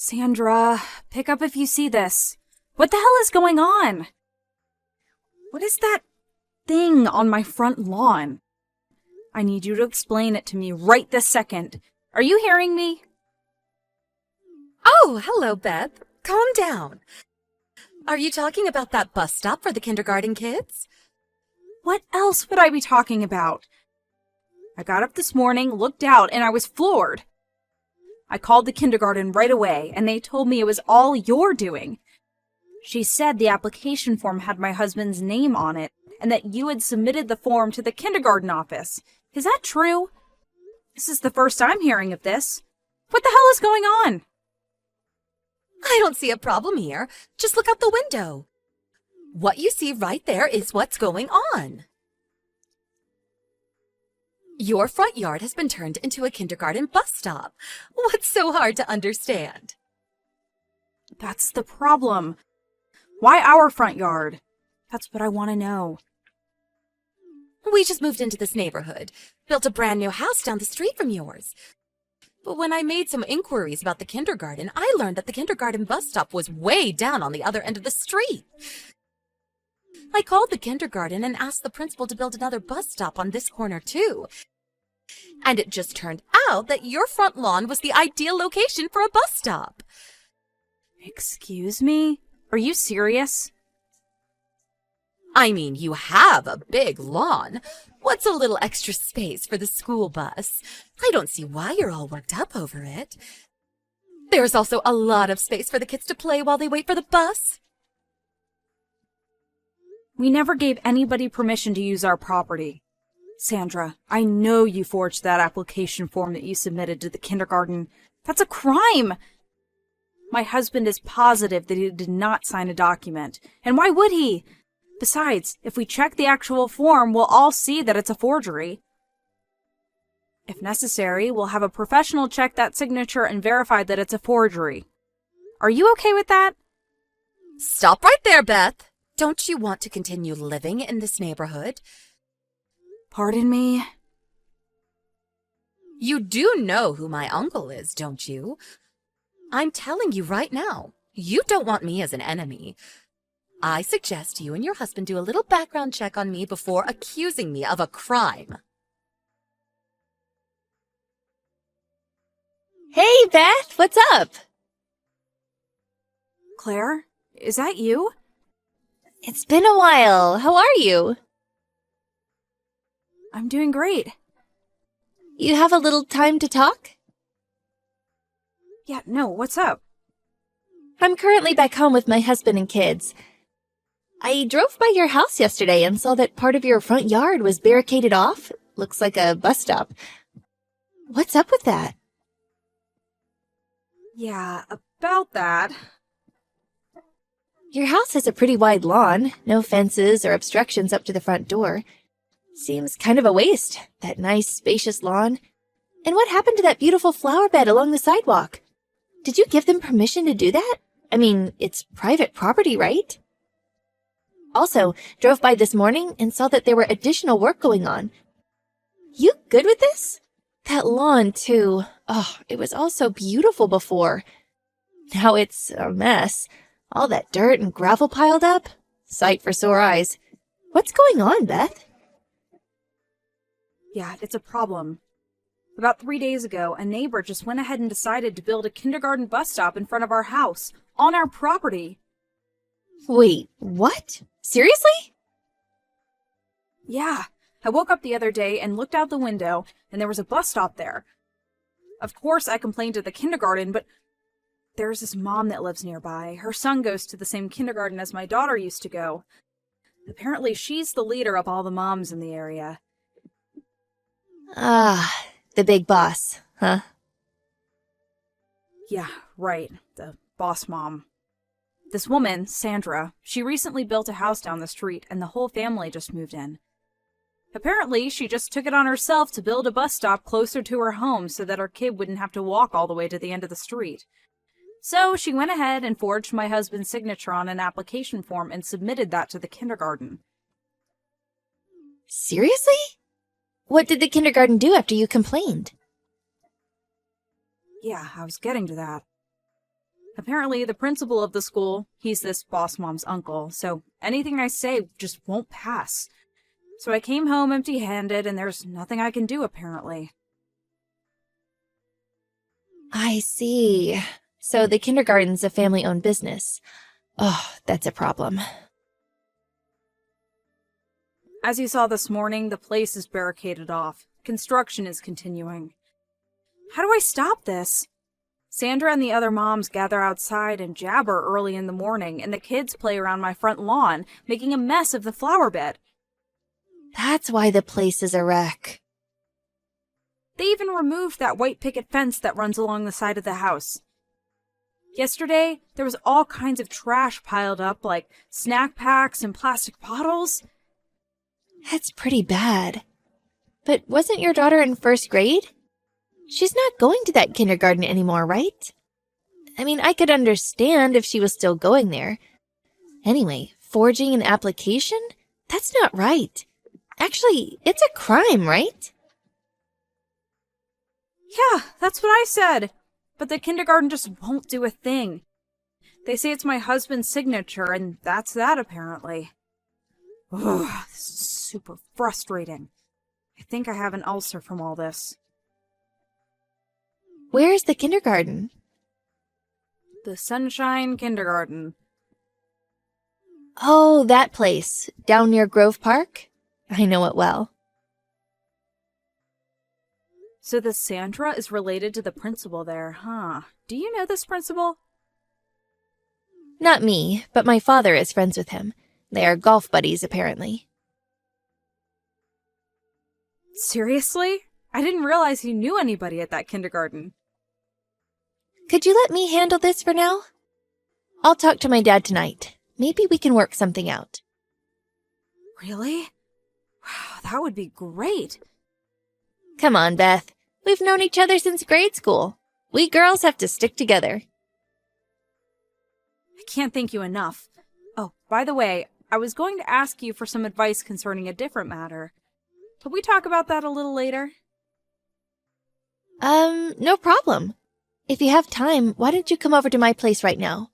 Sandra, pick up if you see this. What the hell is going on? What is that thing on my front lawn? I need you to explain it to me right this second. Are you hearing me? Oh, hello, Beth. Calm down. Are you talking about that bus stop for the kindergarten kids? What else would I be talking about? I got up this morning, looked out, and I was floored. I called the kindergarten right away, and they told me it was all your doing. She said the application form had my husband's name on it, and that you had submitted the form to the kindergarten office. Is that true? This is the first I'm hearing of this. What the hell is going on? I don't see a problem here. Just look out the window. What you see right there is what's going on. Your front yard has been turned into a kindergarten bus stop. What's so hard to understand? That's the problem. Why our front yard? That's what I want to know. We just moved into this neighborhood, built a brand new house down the street from yours. But when I made some inquiries about the kindergarten, I learned that the kindergarten bus stop was way down on the other end of the street. I called the kindergarten and asked the principal to build another bus stop on this corner too. And it just turned out that your front lawn was the ideal location for a bus stop. Excuse me? Are you serious? I mean, you have a big lawn. What's a little extra space for the school bus? I don't see why you're all worked up over it. There's also a lot of space for the kids to play while they wait for the bus. We never gave anybody permission to use our property. Sandra, I know you forged that application form that you submitted to the kindergarten. That's a crime! My husband is positive that he did not sign a document. And why would he? Besides, if we check the actual form, we'll all see that it's a forgery. If necessary, we'll have a professional check that signature and verify that it's a forgery. Are you okay with that? Stop right there, Beth. Don't you want to continue living in this neighborhood? Pardon me? You do know who my uncle is, don't you? I'm telling you right now, you don't want me as an enemy. I suggest you and your husband do a little background check on me before accusing me of a crime. Hey, Beth, what's up? Claire, is that you? It's been a while. How are you? I'm doing great. You have a little time to talk? Yeah, no, what's up? I'm currently back home with my husband and kids. I drove by your house yesterday and saw that part of your front yard was barricaded off. Looks like a bus stop. What's up with that? Yeah, about that. Your house has a pretty wide lawn, no fences or obstructions up to the front door. Seems kind of a waste, that nice, spacious lawn. And what happened to that beautiful flower bed along the sidewalk? Did you give them permission to do that? I mean, it's private property, right? Also, drove by this morning and saw that there were additional work going on. You good with this? That lawn, too. Oh, it was all so beautiful before. Now it's a mess. All that dirt and gravel piled up. Sight for sore eyes. What's going on, Beth? Yeah, it's a problem. About 3 days ago, a neighbor just went ahead and decided to build a kindergarten bus stop in front of our house, on our property. Wait, what? Seriously? Yeah, I woke up the other day and looked out the window, and there was a bus stop there. Of course, I complained to the kindergarten, but there's this mom that lives nearby. Her son goes to the same kindergarten as my daughter used to go. Apparently, she's the leader of all the moms in the area. Ah, the big boss, huh? Yeah, right. The boss mom. This woman, Sandra, she recently built a house down the street and the whole family just moved in. Apparently, she just took it on herself to build a bus stop closer to her home so that her kid wouldn't have to walk all the way to the end of the street. So she went ahead and forged my husband's signature on an application form and submitted that to the kindergarten. Seriously? What did the kindergarten do after you complained? Yeah, I was getting to that. Apparently, the principal of the school, he's this boss mom's uncle, so anything I say just won't pass. So I came home empty-handed, and there's nothing I can do, apparently. I see. So the kindergarten's a family-owned business. Oh, that's a problem. As you saw this morning, the place is barricaded off. Construction is continuing. How do I stop this? Sandra and the other moms gather outside and jabber early in the morning, and the kids play around my front lawn, making a mess of the flower bed. That's why the place is a wreck. They even removed that white picket fence that runs along the side of the house. Yesterday, there was all kinds of trash piled up, like snack packs and plastic bottles. That's pretty bad. But wasn't your daughter in first grade? She's not going to that kindergarten anymore, right? I mean, I could understand if she was still going there. Anyway, forging an application? That's not right. Actually, it's a crime, right? Yeah, that's what I said. But the kindergarten just won't do a thing. They say it's my husband's signature, and that's that, apparently. Ugh, this is super frustrating. I think I have an ulcer from all this. Where's the kindergarten? The Sunshine Kindergarten. Oh, that place, down near Grove Park? I know it well. So the Sandra is related to the principal there, huh? Do you know this principal? Not me, but my father is friends with him. They are golf buddies, apparently. Seriously? I didn't realize you knew anybody at that kindergarten. Could you let me handle this for now? I'll talk to my dad tonight. Maybe we can work something out. Really? Wow, that would be great. Come on, Beth. We've known each other since grade school. We girls have to stick together. I can't thank you enough. Oh, by the way, I was going to ask you for some advice concerning a different matter. Could we talk about that a little later? No problem. If you have time, why don't you come over to my place right now?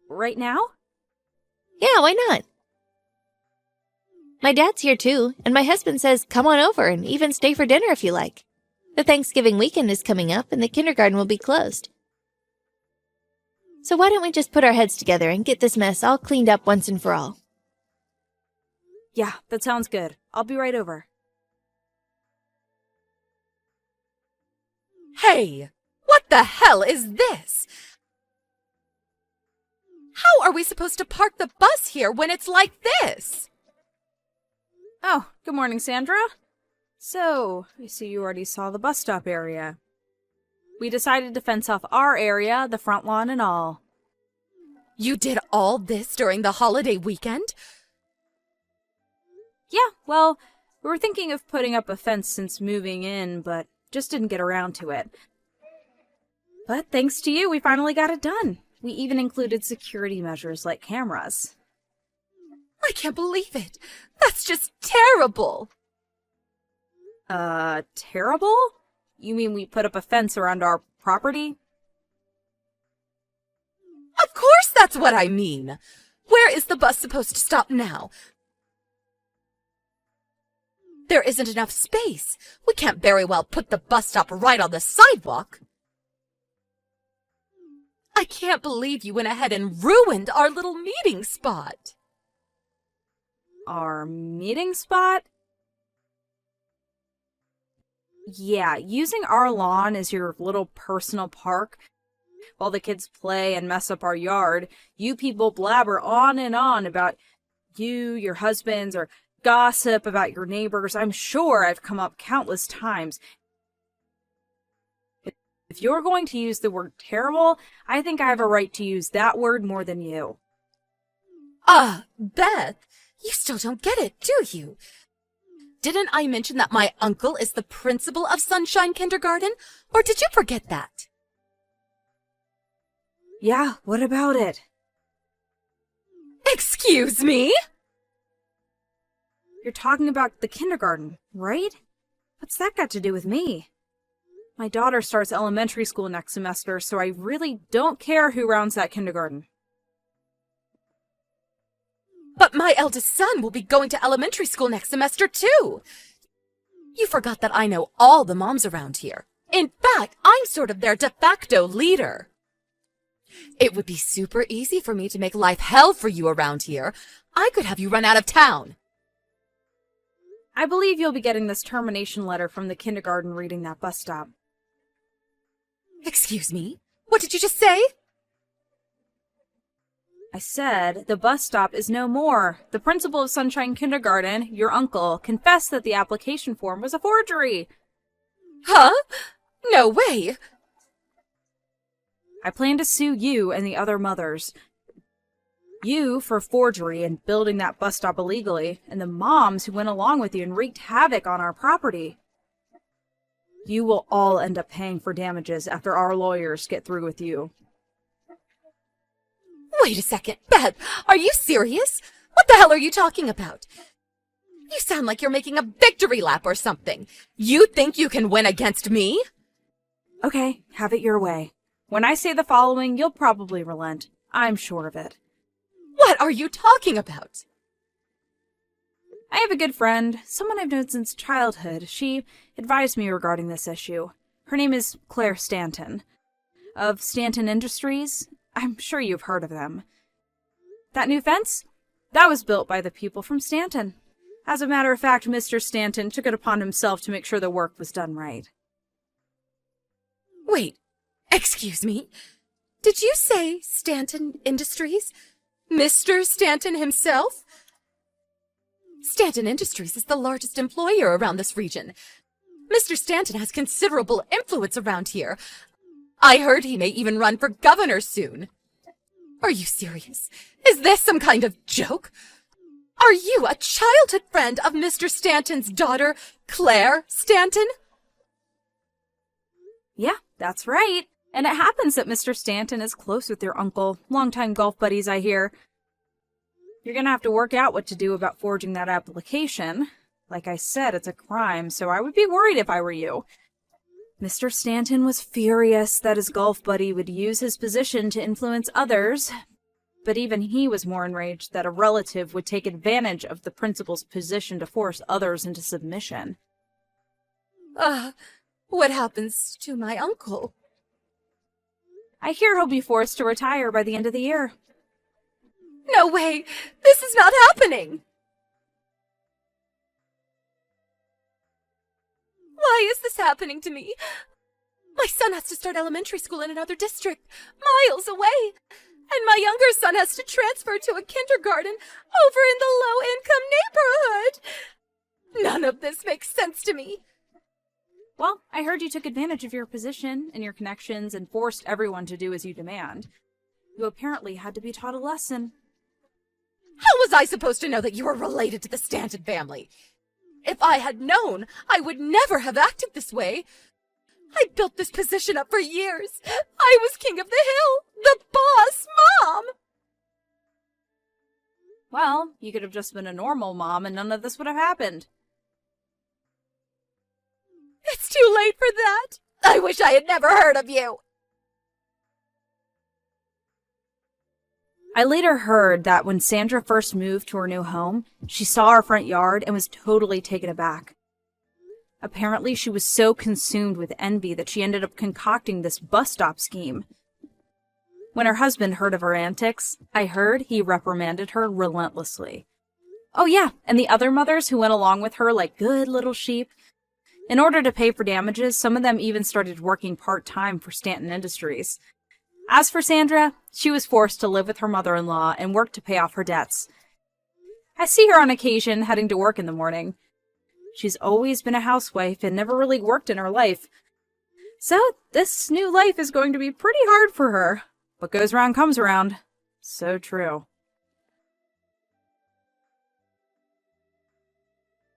Right now? Yeah, why not? My dad's here too, and my husband says come on over and even stay for dinner if you like. The Thanksgiving weekend is coming up and the kindergarten will be closed. So why don't we just put our heads together and get this mess all cleaned up once and for all? Yeah, that sounds good. I'll be right over. Hey, what the hell is this? How are we supposed to park the bus here when it's like this? Oh, good morning, Sandra. So, I see you already saw the bus stop area. We decided to fence off our area, the front lawn and all. You did all this during the holiday weekend? Yeah, well, we were thinking of putting up a fence since moving in, but just didn't get around to it. But thanks to you, we finally got it done. We even included security measures like cameras. I can't believe it. That's just terrible. Terrible? You mean we put up a fence around our property? Of course that's what I mean. Where is the bus supposed to stop now? There isn't enough space. We can't very well put the bus stop right on the sidewalk. I can't believe you went ahead and ruined our little meeting spot. Our meeting spot? Yeah, using our lawn as your little personal park while the kids play and mess up our yard, you people blabber on and on about you, your husbands, or gossip about your neighbors. I'm sure I've come up countless times. If you're going to use the word terrible, I think I have a right to use that word more than you. Beth, you still don't get it, do you? Didn't I mention that my uncle is the principal of Sunshine Kindergarten? Or did you forget that? Yeah, what about it? Excuse me? You're talking about the kindergarten, right? What's that got to do with me? My daughter starts elementary school next semester, so I really don't care who rounds that kindergarten. But my eldest son will be going to elementary school next semester, too. You forgot that I know all the moms around here. In fact, I'm sort of their de facto leader. It would be super easy for me to make life hell for you around here. I could have you run out of town. I believe you'll be getting this termination letter from the kindergarten reading that bus stop. Excuse me? What did you just say? I said the bus stop is no more. The principal of Sunshine Kindergarten, your uncle, confessed that the application form was a forgery. Huh? No way. I plan to sue you and the other mothers. You for forgery and building that bus stop illegally, and the moms who went along with you and wreaked havoc on our property. You will all end up paying for damages after our lawyers get through with you. Wait a second, Beth, are you serious? What the hell are you talking about? You sound like you're making a victory lap or something. You think you can win against me? Okay, have it your way. When I say the following, you'll probably relent. I'm sure of it. What are you talking about? I have a good friend, someone I've known since childhood. She advised me regarding this issue. Her name is Claire Stanton. Of Stanton Industries. I'm sure you've heard of them. That new fence? That was built by the people from Stanton. As a matter of fact, Mr. Stanton took it upon himself to make sure the work was done right. Wait, excuse me? Did you say Stanton Industries? Mr. Stanton himself? Stanton Industries is the largest employer around this region. Mr. Stanton has considerable influence around here. I heard he may even run for governor soon. Are you serious? Is this some kind of joke? Are you a childhood friend of Mr. Stanton's daughter, Claire Stanton? Yeah, that's right. And it happens that Mr. Stanton is close with your uncle. Longtime golf buddies, I hear. You're gonna have to work out what to do about forging that application. Like I said, it's a crime, so I would be worried if I were you. Mr. Stanton was furious that his golf buddy would use his position to influence others, but even he was more enraged that a relative would take advantage of the principal's position to force others into submission. What happens to my uncle? I hear he'll be forced to retire by the end of the year. No way! This is not happening! Why is this happening to me? My son has to start elementary school in another district, miles away. And my younger son has to transfer to a kindergarten over in the low-income neighborhood. None of this makes sense to me. Well, I heard you took advantage of your position and your connections and forced everyone to do as you demand. You apparently had to be taught a lesson. How was I supposed to know that you were related to the Stanton family? If I had known, I would never have acted this way. I built this position up for years. I was king of the hill, the boss mom. Well, you could have just been a normal mom and none of this would have happened. It's too late for that. I wish I had never heard of you. I later heard that when Sandra first moved to her new home, she saw our front yard and was totally taken aback. Apparently, she was so consumed with envy that she ended up concocting this bus stop scheme. When her husband heard of her antics, I heard he reprimanded her relentlessly. Oh yeah, and the other mothers who went along with her like good little sheep. In order to pay for damages, some of them even started working part-time for Stanton Industries. As for Sandra, she was forced to live with her mother-in-law and work to pay off her debts. I see her on occasion heading to work in the morning. She's always been a housewife and never really worked in her life. So this new life is going to be pretty hard for her. What goes around comes around. So true.